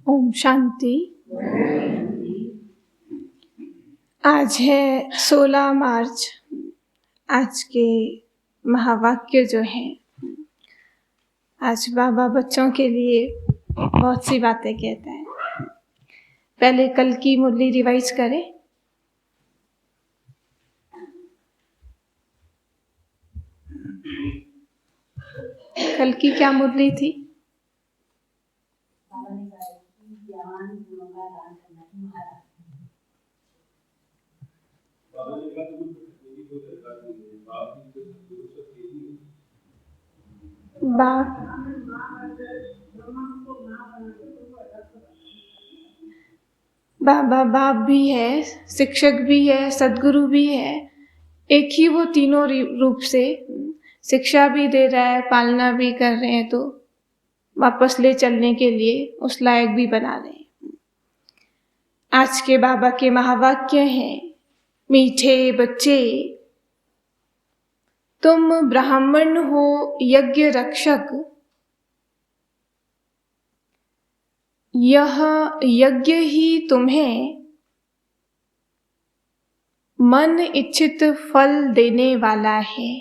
ओम शांति। आज है 16 मार्च। आज के महावाक्य जो हैं, आज बाबा बच्चों के लिए बहुत सी बातें कहता है। पहले कल की मुरली रिवाइज करें। कल की क्या मुरली थी? बाबा बाप भी है, शिक्षक भी है, सद्गुरु भी है। एक ही वो तीनों रूप से शिक्षा भी दे रहा है, पालना भी कर रहे हैं, तो वापस ले चलने के लिए उस लायक भी बना रहे हैं। आज के बाबा के महावाक्य हैं, मीठे बच्चे, तुम ब्राह्मण हो यज्ञ रक्षक, यह यज्ञ ही तुम्हें मन इच्छित फल देने वाला है।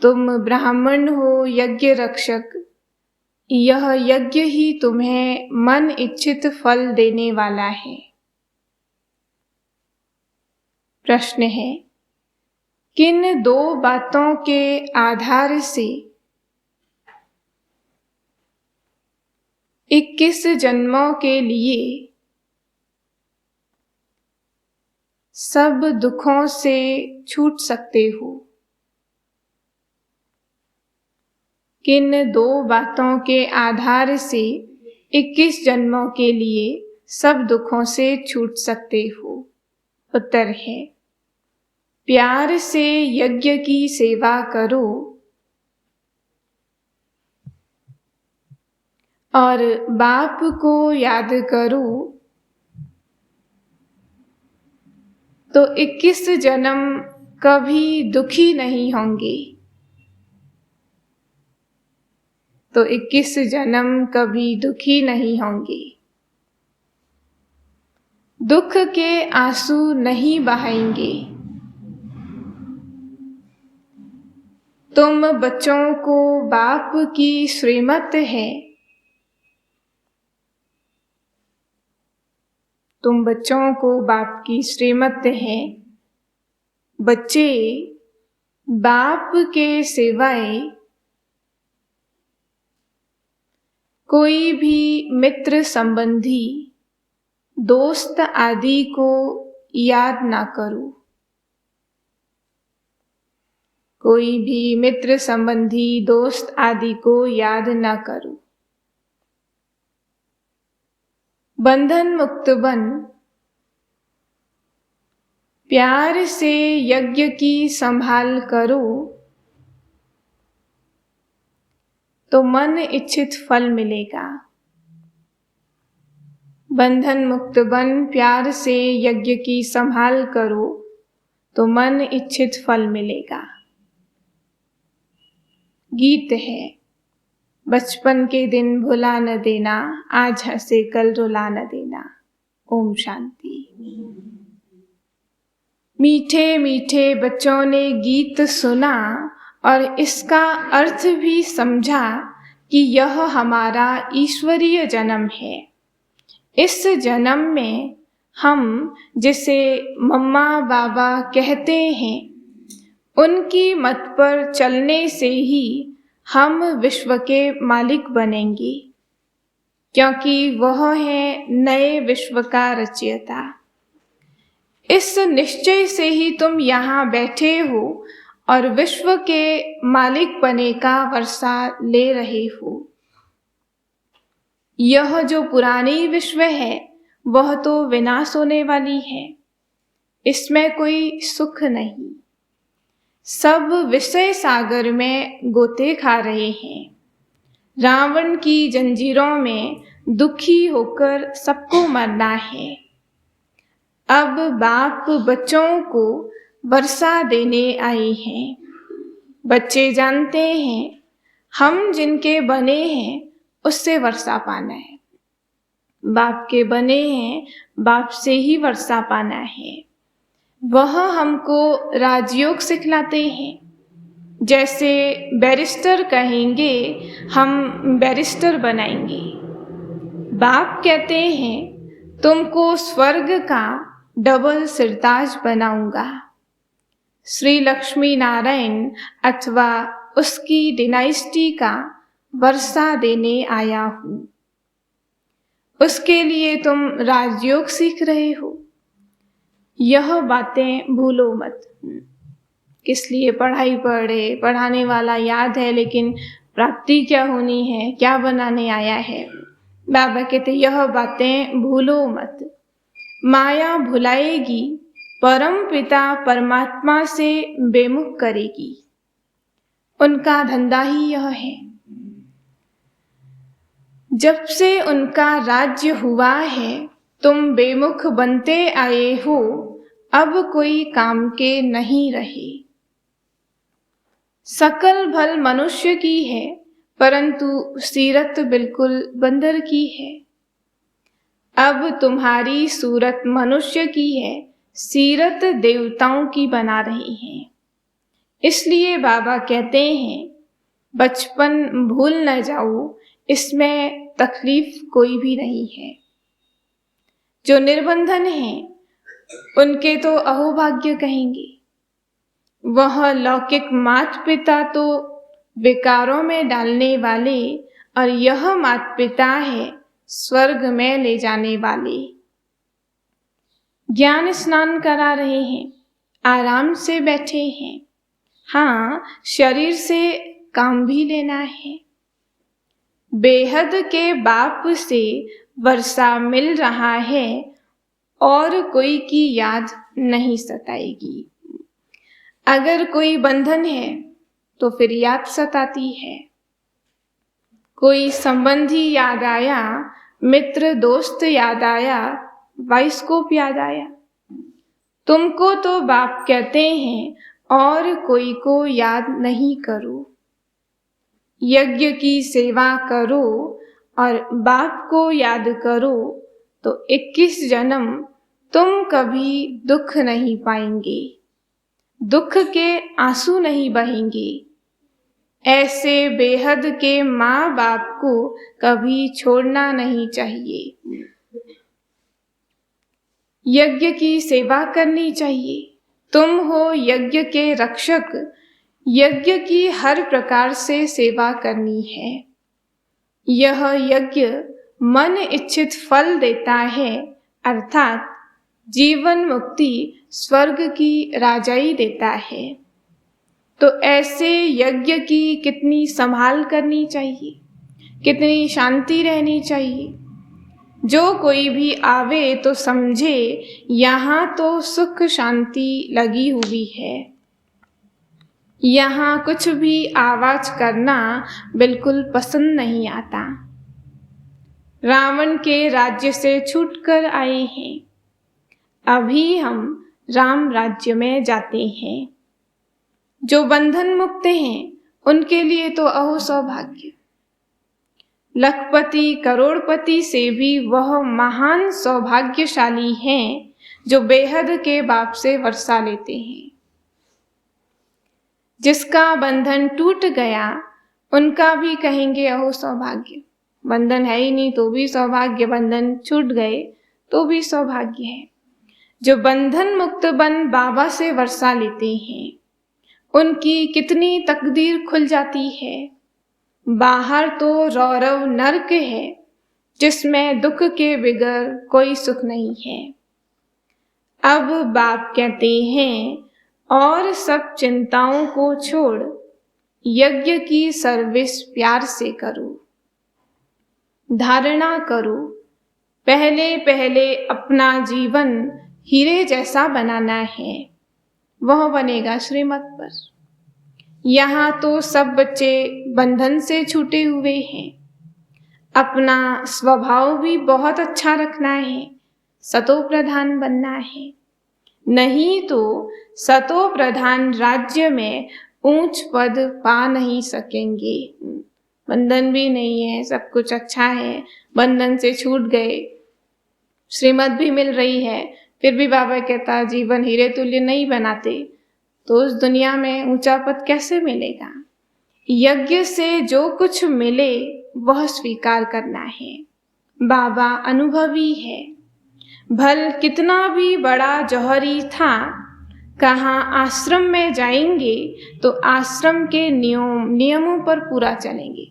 तुम ब्राह्मण हो यज्ञ रक्षक, यह यज्ञ ही तुम्हें मन इच्छित फल देने वाला है। प्रश्न है, किन दो बातों के आधार से 21 जन्मों के लिए सब दुखों से छूट सकते हो? किन दो बातों के आधार से 21 जन्मों के लिए सब दुखों से छूट सकते हो? उत्तर है, प्यार से यज्ञ की सेवा करो और बाप को याद करो, तो 21 जन्म कभी दुखी नहीं होंगे। तो 21 जन्म कभी दुखी नहीं होंगे। दुख के आंसू नहीं बहाएंगे। तुम बच्चों को बाप की श्रीमत है। तुम बच्चों को बाप की श्रीमत है। बच्चे बाप के सिवाय कोई भी मित्र संबंधी दोस्त आदि को याद ना करो। कोई भी मित्र संबंधी दोस्त आदि को याद ना करो। बंधन मुक्त बन, प्यार से यज्ञ की संभाल करो, तो मन इच्छित फल मिलेगा। बंधन मुक्त बन, प्यार से यज्ञ की संभाल करो, तो मन इच्छित फल मिलेगा। गीत है, बचपन के दिन भुला न देना, आज हंसे कल रुला न देना। ओम शांति। मीठे मीठे बच्चों ने गीत सुना और इसका अर्थ भी समझा कि यह हमारा ईश्वरीय जन्म है। इस जन्म में हम जिसे मम्मा बाबा कहते हैं, उनकी मत पर चलने से ही हम विश्व के मालिक बनेंगे, क्योंकि वह है नए विश्व का रचयिता। इस निश्चय से ही तुम यहाँ बैठे हो और विश्व के मालिक बने का वर्षा ले रहे हो। यह जो पुरानी विश्व है वह तो विनाश होने वाली है, इसमें कोई सुख नहीं। सब विषय सागर में गोते खा रहे हैं। रावण की जंजीरों में दुखी होकर सबको मरना है। अब बाप बच्चों को वर्षा देने आए हैं। बच्चे जानते हैं हम जिनके बने हैं उससे वर्षा पाना है। बाप के बने हैं, बाप से ही वर्षा पाना है। वह हमको राजयोग सिखलाते हैं। जैसे बैरिस्टर कहेंगे, हम बैरिस्टर बनाएंगे। बाप कहते हैं तुमको स्वर्ग का डबल सिरताज बनाऊंगा। श्री लक्ष्मी नारायण अथवा उसकी डिनाइस्टी का वर्षा देने आया हूँ। उसके लिए तुम राजयोग सीख रहे हो। यह बातें भूलो मत। किस लिए पढ़ाई पढ़े, पढ़ाने वाला याद है, लेकिन प्राप्ति क्या होनी है, क्या बनाने आया है। बाबा कहते यह बातें भूलो मत। माया भुलाएगी, परम पिता परमात्मा से बेमुख करेगी। उनका धंधा ही यह है। जब से उनका राज्य हुआ है, तुम बेमुख बनते आए हो, अब कोई काम के नहीं रहे। सकल भल मनुष्य की है, परंतु सीरत बिल्कुल बंदर की है। अब तुम्हारी सूरत मनुष्य की है, सीरत देवताओं की बना रही हैं। इसलिए बाबा कहते हैं बचपन भूल न जाओ, इसमें तकलीफ कोई भी नहीं है। जो निर्बंधन हैं उनके तो अहोभाग्य कहेंगे। वह लौकिक माता पिता तो विकारों में डालने वाले, और यह माता पिता है स्वर्ग में ले जाने वाले। ज्ञान स्नान करा रहे हैं, आराम से बैठे हैं। हाँ, शरीर से काम भी लेना है। बेहद के बाप से वर्षा मिल रहा है और कोई की याद नहीं सताएगी। अगर कोई बंधन है तो फिर याद सताती है। कोई संबंधी याद आया, मित्र दोस्त याद आया, बाइस्कोप याद आया। तुमको तो बाप कहते हैं और कोई को याद नहीं करो। यज्ञ की सेवा करो और बाप को याद करो तो 21 जन्म तुम कभी दुख नहीं पाएंगे, दुख के आंसू नहीं बहेंगे। ऐसे बेहद के माँ बाप को कभी छोड़ना नहीं चाहिए। यज्ञ की सेवा करनी चाहिए। तुम हो यज्ञ के रक्षक, यज्ञ की हर प्रकार से सेवा करनी है। यह यज्ञ मन इच्छित फल देता है, अर्थात जीवन मुक्ति स्वर्ग की राजाई देता है। तो ऐसे यज्ञ की कितनी संभाल करनी चाहिए, कितनी शांति रहनी चाहिए। जो कोई भी आवे तो समझे यहाँ तो सुख शांति लगी हुई है। यहाँ कुछ भी आवाज करना बिल्कुल पसंद नहीं आता। रावण के राज्य से छूटकर आए हैं, अभी हम राम राज्य में जाते हैं। जो बंधन मुक्त हैं उनके लिए तो अहो सौभाग्य। लखपति करोड़पति से भी वह महान सौभाग्यशाली हैं जो बेहद के बाप से वर्षा लेते हैं। जिसका बंधन टूट गया उनका भी कहेंगे अहो सौभाग्य। बंधन है ही नहीं तो भी सौभाग्य, बंधन छूट गए तो भी सौभाग्य है। जो बंधन मुक्त बन बाबा से वर्षा लेते हैं उनकी कितनी तकदीर खुल जाती है। बाहर तो रौरव नरक है जिसमें दुख के बिगर कोई सुख नहीं है। अब बाप कहते हैं और सब चिंताओं को छोड़ यज्ञ की सर्विस प्यार से करो। धारणा करो, पहले पहले अपना जीवन हीरे जैसा बनाना है, वह बनेगा श्रीमत पर। यहाँ तो सब बच्चे बंधन से छूटे हुए हैं। अपना स्वभाव भी बहुत अच्छा रखना है, सतो प्रधान बनना है। नहीं तो सतो प्रधान राज्य में ऊंच पद पा नहीं सकेंगे। बंधन भी नहीं है, सब कुछ अच्छा है, बंधन से छूट गए, श्रीमत भी मिल रही है, फिर भी बाबा कहता जीवन हीरे तुल्य नहीं बनाते तो उस दुनिया में ऊंचा पद कैसे मिलेगा। यज्ञ से जो कुछ मिले वह स्वीकार करना है। बाबा अनुभवी है, भल कितना भी बड़ा जौहरी था, कहाँ आश्रम में जाएंगे तो आश्रम के नियमों पर पूरा चलेंगे।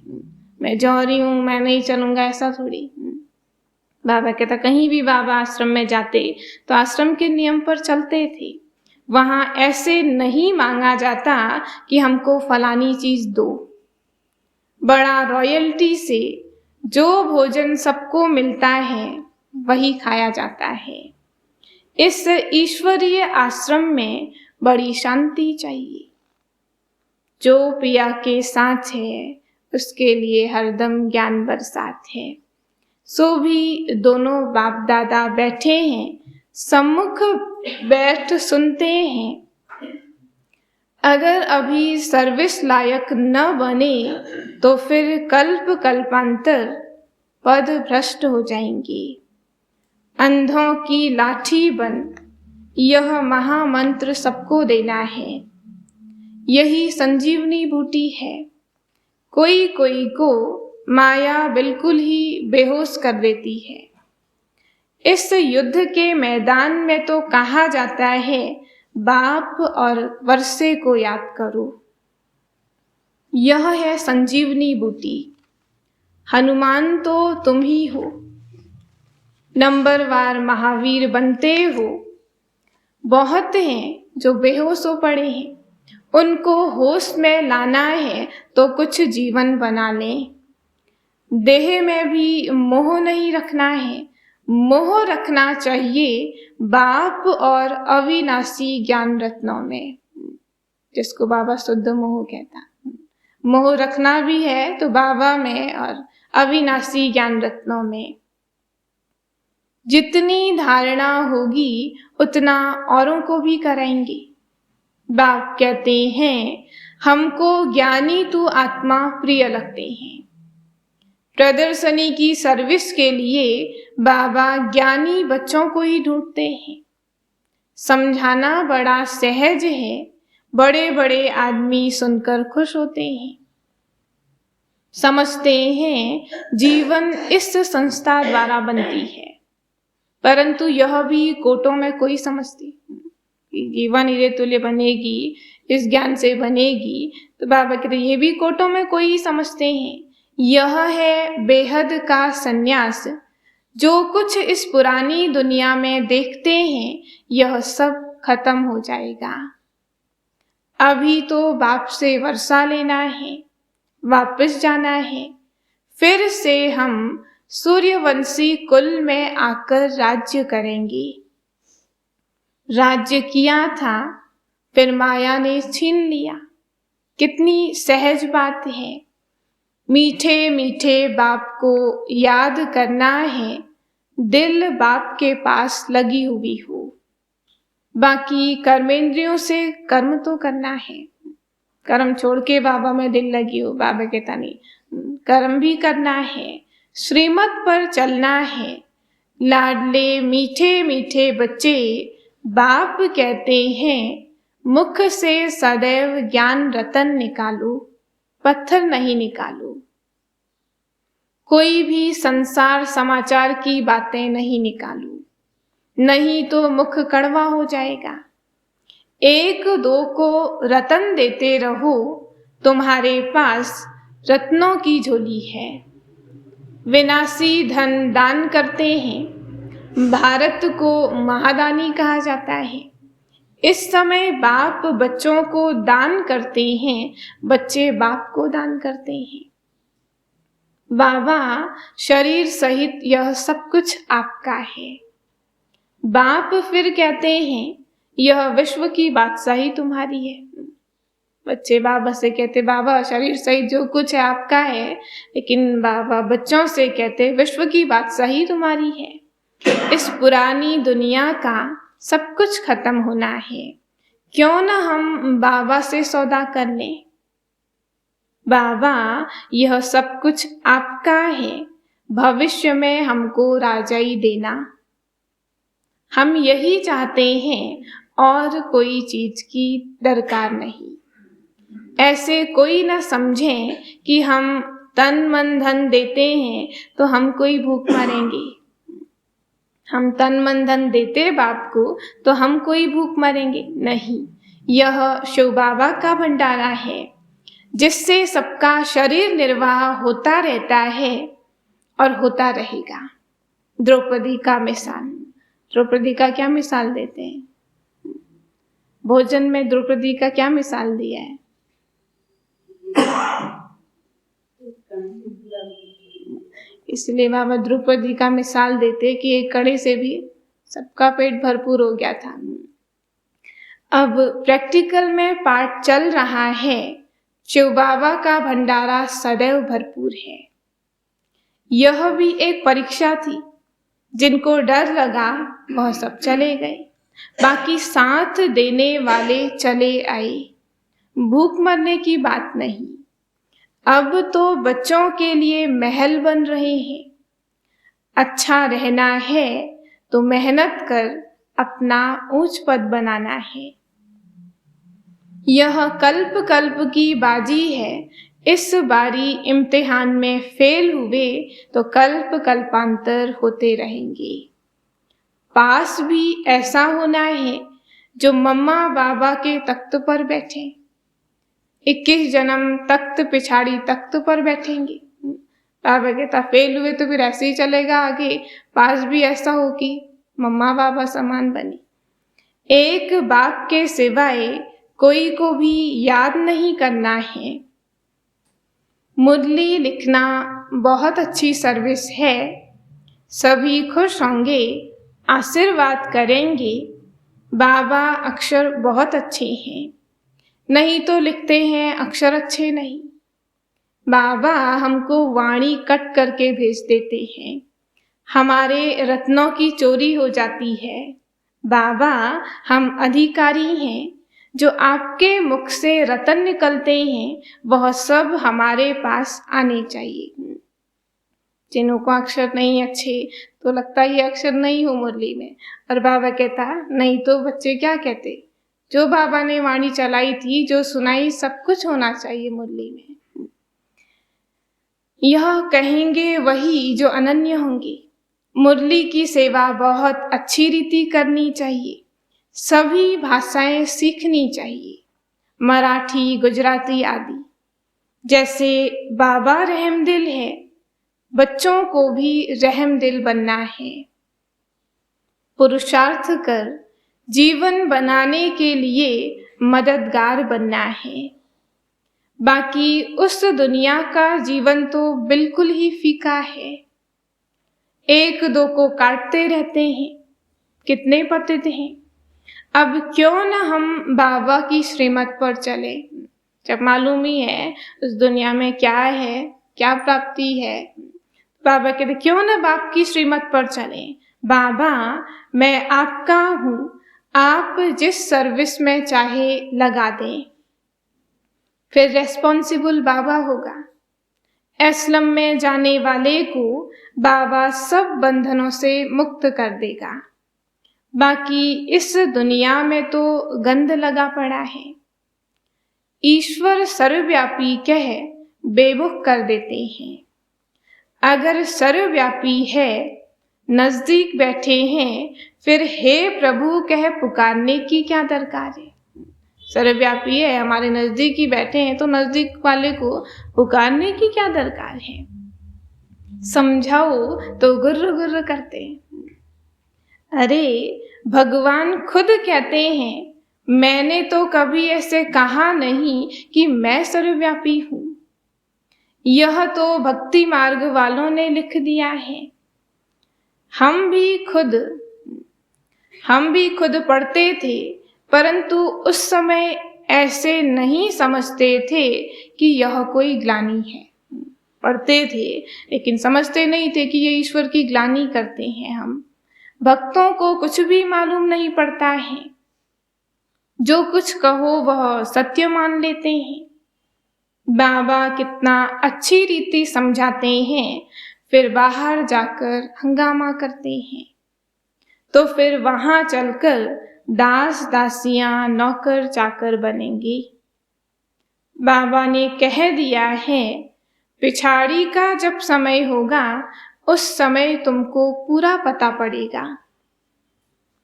मैं जौहरी हूँ, मैं नहीं चलूंगा, ऐसा थोड़ी। बाबा कहता कहीं भी बाबा आश्रम में जाते तो आश्रम के नियम पर चलते थे। वहां ऐसे नहीं मांगा जाता कि हमको फलानी चीज दो। बड़ा रॉयल्टी से जो भोजन सबको मिलता है वही खाया जाता है। इस ईश्वरीय आश्रम में बड़ी शांति चाहिए। जो पिया के साथ है उसके लिए हरदम ज्ञान बरसात है। सो भी दोनों बाप दादा बैठे हैं, सम्मुख बैठ सुनते हैं। अगर अभी सर्विस लायक न बने तो फिर कल्प कल्पांतर पद भ्रष्ट हो जाएंगे। अंधों की लाठी बन यह महामंत्र सबको देना है। यही संजीवनी बूटी है। कोई कोई को माया बिल्कुल ही बेहोश कर देती है। इस युद्ध के मैदान में तो कहा जाता है बाप और वर्षे को याद करो। यह है संजीवनी बूटी। हनुमान तो तुम ही हो, नंबरवार महावीर बनते हो। बहुत हैं जो बेहोश हो पड़े हैं, उनको होश में लाना है तो कुछ जीवन बना लें। देह में भी मोह नहीं रखना है, मोह रखना चाहिए बाप और अविनाशी ज्ञान रत्नों में, जिसको बाबा शुद्ध मोह कहता। मोह रखना भी है तो बाबा में और अविनाशी ज्ञान रत्नों में। जितनी धारणा होगी उतना औरों को भी कराएंगे। बाप कहते हैं हमको ज्ञानी तू आत्मा प्रिय लगते हैं। प्रदर्शनी की सर्विस के लिए बाबा ज्ञानी बच्चों को ही ढूंढते हैं। समझाना बड़ा सहज है, बड़े बड़े आदमी सुनकर खुश होते हैं। समझते हैं जीवन इस संस्था द्वारा बनती है, परंतु यह भी कोटों में कोई समझती जीवन हीरे तुल्य बनेगी, इस ज्ञान से बनेगी। तो बाबा कहते ये भी कोटों में कोई ही समझते हैं। यह है बेहद का सन्यास। जो कुछ इस पुरानी दुनिया में देखते हैं यह सब खत्म हो जाएगा। अभी तो बाप से वर्षा लेना है, वापस जाना है, फिर से हम सूर्यवंशी कुल में आकर राज्य करेंगे। राज्य किया था फिर माया ने छीन लिया। कितनी सहज बात है। मीठे मीठे बाप को याद करना है, दिल बाप के पास लगी हुई हो। बाकी कर्मेंद्रियों से कर्म तो करना है, कर्म छोड़ के बाबा में दिल लगी हो, बाबा कहता नहीं, कर्म भी करना है, श्रीमत पर चलना है। लाडले मीठे मीठे बच्चे बाप कहते हैं मुख से सदैव ज्ञान रतन निकालो, पत्थर नहीं निकालो। कोई भी संसार समाचार की बातें नहीं निकालो, नहीं तो मुख कड़वा हो जाएगा। एक दो को रतन देते रहो, तुम्हारे पास रत्नों की झोली है। विनाशी धन दान करते हैं, भारत को महादानी कहा जाता है। इस समय बाप बच्चों को दान करते हैं, बच्चे बाप को दान करते हैं। बाबा शरीर सहित यह सब कुछ आपका है। बाप फिर कहते हैं यह विश्व की बादशाही तुम्हारी है। बच्चे बाबा से कहते बाबा शरीर सहित जो कुछ है आपका है, लेकिन बाबा बच्चों से कहते विश्व की बादशाही तुम्हारी है। इस पुरानी दुनिया का सब कुछ खत्म होना है, क्यों ना हम बाबा से सौदा कर लें। बाबा, यह सब कुछ आपका है, भविष्य में हमको राजाई देना। हम यही चाहते हैं और कोई चीज की दरकार नहीं। ऐसे कोई न समझे कि हम तन मन धन देते हैं तो हम कोई भूख मरेंगे। हम तन मन धन देते बाप को तो हम कोई भूख मरेंगे नहीं। यह शिव बाबा का भंडारा है जिससे सबका शरीर निर्वाह होता रहता है और होता रहेगा। द्रौपदी का मिसाल, द्रौपदी का क्या मिसाल देते हैं? भोजन में द्रौपदी का क्या मिसाल दिया है? इसलिए बाबा द्रौपदी का मिसाल देते कि एक कड़े से भी सबका पेट भरपूर हो गया था। अब प्रैक्टिकल में पाठ चल रहा है, शिव बाबा का भंडारा सदैव भरपूर है। यह भी एक परीक्षा थी। जिनको डर लगा वह सब चले गए, बाकी साथ देने वाले चले आए। भूख मरने की बात नहीं। अब तो बच्चों के लिए महल बन रहे हैं। अच्छा रहना है तो मेहनत कर अपना ऊंच पद बनाना है। यह कल्प कल्प की बाजी है। इस बारी इम्तिहान में फेल हुए तो कल्प कल्पांतर होते रहेंगे। पास भी ऐसा होना है जो मम्मा बाबा के तख्त पर बैठे। 21 जन्म तख्त पिछाड़ी तख्त पर बैठेंगे। बाबा कहता फेल हुए तो फिर ऐसे ही चलेगा आगे। पास भी ऐसा हो कि मम्मा बाबा समान बने। एक बाप के सिवाय कोई को भी याद नहीं करना है। मुरली लिखना बहुत अच्छी सर्विस है। सभी खुश होंगे, आशीर्वाद करेंगे। बाबा अक्षर बहुत अच्छे हैं, नहीं तो लिखते हैं अक्षर अच्छे नहीं। बाबा हमको वाणी कट करके भेज देते हैं। हमारे रत्नों की चोरी हो जाती है। बाबा, हम अधिकारी हैं। जो आपके मुख से रतन निकलते हैं वह सब हमारे पास आने चाहिए। जिन्हों को अक्षर नहीं अच्छे तो लगता है अक्षर नहीं हो मुरली में, और बाबा कहता नहीं तो बच्चे क्या कहते, जो बाबा ने वाणी चलाई थी, जो सुनाई, सब कुछ होना चाहिए मुरली में। यह कहेंगे वही जो अनन्य होंगे। मुरली की सेवा बहुत अच्छी रीति करनी चाहिए। सभी भाषाएं सीखनी चाहिए, मराठी, गुजराती आदि। जैसे बाबा रहमदिल है, बच्चों को भी रहमदिल बनना है। पुरुषार्थ कर जीवन बनाने के लिए मददगार बनना है। बाकी उस दुनिया का जीवन तो बिल्कुल ही फीका है। एक दो को काटते रहते हैं, कितने पतित हैं। अब क्यों न हम बाबा की श्रीमत पर चले, जब मालूम ही है उस दुनिया में क्या है, क्या प्राप्ति है। बाबा कहते क्यों न बाप की श्रीमत पर चले। बाबा, मैं आपका हूँ, आप जिस सर्विस में चाहे लगा दें। फिर रेस्पॉन्सिबल बाबा होगा। एस्लम में जाने वाले को बाबा सब बंधनों से मुक्त कर देगा। बाकी इस दुनिया में तो गंध लगा पड़ा है। ईश्वर सर्वव्यापी कह बेमुख कर देते हैं। अगर सर्वव्यापी है, नजदीक बैठे हैं, फिर हे प्रभु कह पुकारने की क्या दरकार है। सर्वव्यापी है, हमारे नजदीक ही बैठे हैं, तो नजदीक वाले को पुकारने की क्या दरकार है। समझाओ तो गुर्र गुर्र करते हैं। अरे भगवान खुद कहते हैं, मैंने तो कभी ऐसे कहा नहीं कि मैं सर्वव्यापी हूं। यह तो भक्ति मार्ग वालों ने लिख दिया है। हम भी खुद पढ़ते थे, परंतु उस समय ऐसे नहीं समझते थे कि यह कोई ग्लानि है। पढ़ते थे लेकिन समझते नहीं थे कि ये ईश्वर की ग्लानि करते हैं। हम भक्तों को कुछ भी मालूम नहीं पड़ता है। जो कुछ कहो वह सत्य मान लेते हैं। बाबा कितना अच्छी रीति समझाते हैं, फिर बाहर जाकर हंगामा करते हैं। तो फिर वहां चलकर दास दासियां नौकर चाकर बनेंगे। बाबा ने कह दिया है, पिछाड़ी का जब समय होगा उस समय तुमको पूरा पता पड़ेगा।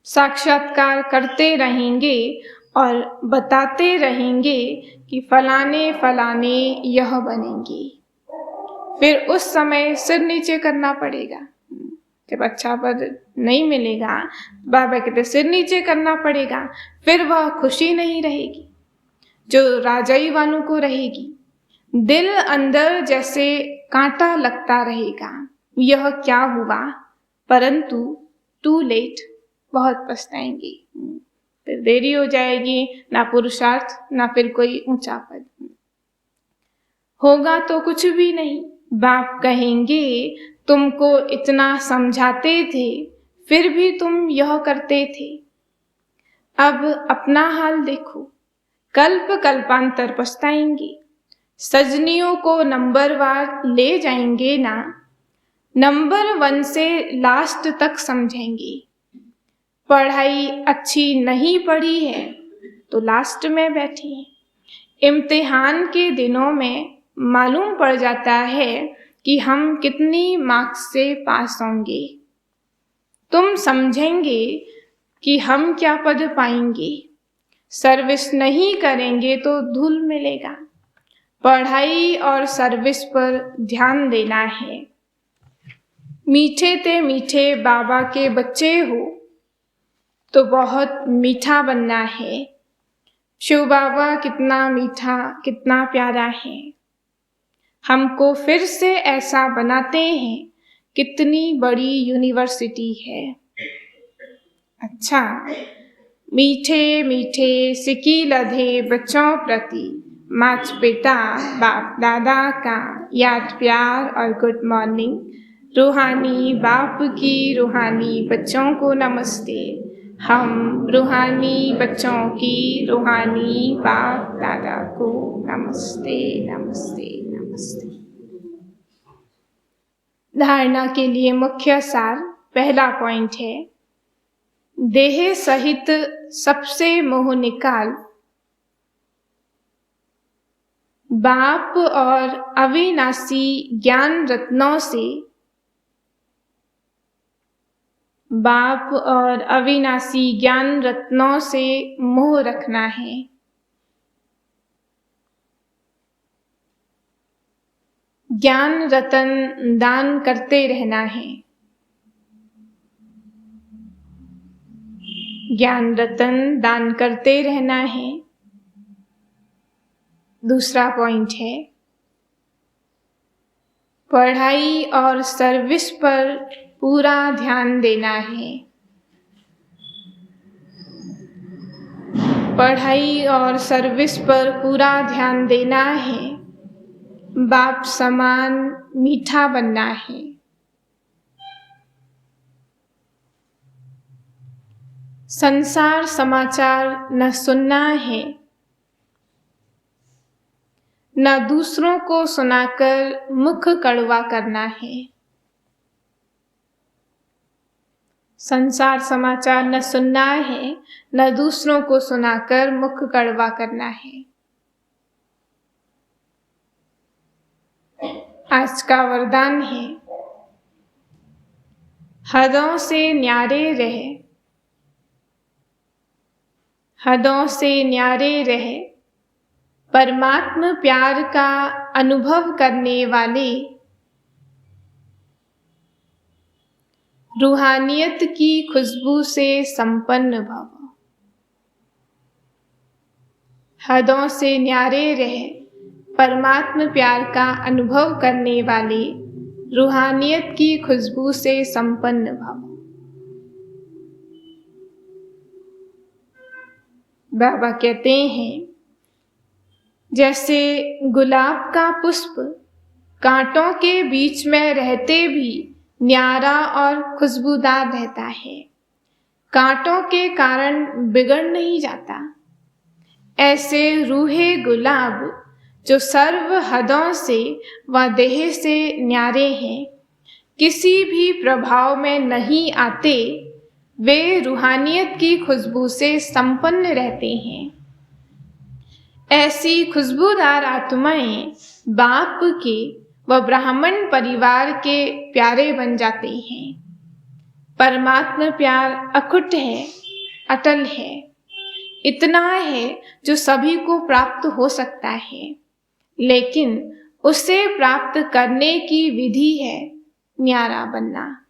साक्षात्कार करते रहेंगे और बताते रहेंगे कि फलाने फलाने यह बनेंगे। फिर उस समय सिर नीचे करना पड़ेगा। जब अच्छा पद नहीं मिलेगा, बाबा कहते सिर नीचे करना पड़ेगा। फिर वह खुशी नहीं रहेगी जो राजाई वालों को रहेगी। दिल अंदर जैसे कांटा लगता रहेगा, यह क्या हुआ, परंतु टू लेट, बहुत पछताएंगे। फिर देरी हो जाएगी, ना पुरुषार्थ ना फिर कोई ऊंचा पद होगा तो कुछ भी नहीं। बाप कहेंगे तुमको इतना समझाते थे फिर भी तुम यह करते थे। अब अपना हाल देखो, कल्प कल्पांतर पछताएंगे। सजनियों को नंबरवार ले जाएंगे ना, नंबर 1 से लास्ट तक समझेंगे। पढ़ाई अच्छी नहीं पढ़ी है तो लास्ट में बैठी है। इम्तिहान के दिनों में मालूम पड़ जाता है कि हम कितनी मार्क्स से पास होंगे। तुम समझेंगे कि हम क्या पद पाएंगे। सर्विस नहीं करेंगे तो धूल मिलेगा। पढ़ाई और सर्विस पर ध्यान देना है। मीठे ते मीठे बाबा के बच्चे हो तो बहुत मीठा बनना है। शिव बाबा कितना मीठा, कितना प्यारा है। हमको फिर से ऐसा बनाते हैं, कितनी बड़ी यूनिवर्सिटी है। अच्छा, मीठे मीठे सिकी लधे बच्चों प्रति माता पिता बाप दादा का याद प्यार और गुड मॉर्निंग। रूहानी बाप की रूहानी बच्चों को नमस्ते। हम रूहानी बच्चों की रूहानी बाप दादा को नमस्ते नमस्ते नमस्ते। धारणा के लिए मुख्य सार, पहला पॉइंट है, देह सहित सबसे मोह निकाल। बाप और अविनाशी ज्ञान रत्नों से, बाप और अविनाशी ज्ञान रत्नों से मोह रखना है। ज्ञान रतन दान करते रहना है। ज्ञान रतन दान करते रहना है। दूसरा पॉइंट है, पढ़ाई और सर्विस पर पूरा ध्यान देना है। पढ़ाई और सर्विस पर पूरा ध्यान देना है। बाप समान मीठा बनना है। संसार समाचार न सुनना है, न दूसरों को सुनाकर मुख कड़वा करना है। संसार समाचार न सुनना है, न दूसरों को सुनाकर मुख कड़वा करना है। आज का वरदान है, हदों से न्यारे रहे, हदों से न्यारे रहे। परमात्म प्यार का अनुभव करने वाले, रूहानियत की खुशबू से संपन्न भव। हदों से न्यारे रहे, परमात्म प्यार का अनुभव करने वाले, रूहानियत की खुशबू से संपन्न भव। बाबा कहते हैं, जैसे गुलाब का पुष्प कांटों के बीच में रहते भी न्यारा और खुशबूदार रहता है, कांटों के कारण बिगड़ नहीं जाता, ऐसे रूहे गुलाब जो सर्व हदों से व देह से न्यारे हैं, किसी भी प्रभाव में नहीं आते, वे रूहानियत की खुशबू से संपन्न रहते हैं। ऐसी खुशबूदार आत्माएं बाप के व ब्राह्मण परिवार के प्यारे बन जाते हैं। परमात्मा प्यार अकुट है, अटल है, इतना है जो सभी को प्राप्त हो सकता है, लेकिन उसे प्राप्त करने की विधि है न्यारा बनना।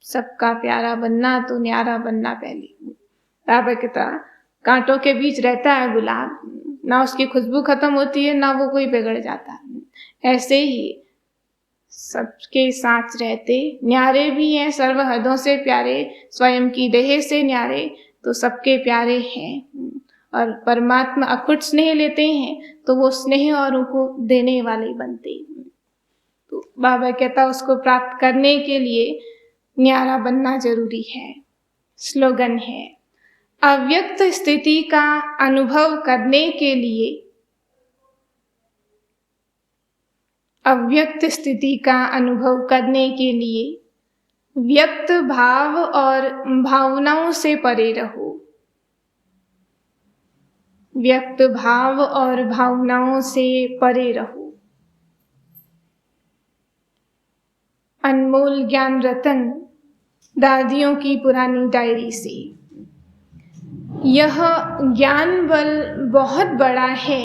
सबका प्यारा बनना तो न्यारा बनना पहले। बाबा की तरह कांटों के बीच रहता है गुलाब, ना उसकी खुशबू खत्म होती है, ना वो कोई बिगड़ जाता। ऐसे ही सबके साथ रहते, न्यारे भी हैं, सर्व हदों से प्यारे, स्वयं की देह से न्यारे, तो सबके प्यारे हैं। और परमात्मा अकुट स्नेह लेते हैं तो वो स्नेह औरों को देने वाले बनते। तो बाबा कहता उसको प्राप्त करने के लिए न्यारा बनना जरूरी है। स्लोगन है, अव्यक्त स्थिति का अनुभव करने के लिए, अव्यक्त स्थिति का अनुभव करने के लिए व्यक्त भाव और भावनाओं से परे रहो। व्यक्त भाव और भावनाओं से परे रहो। अनमोल ज्ञान रतन दादियों की पुरानी डायरी से। यह ज्ञान बल बहुत बड़ा है।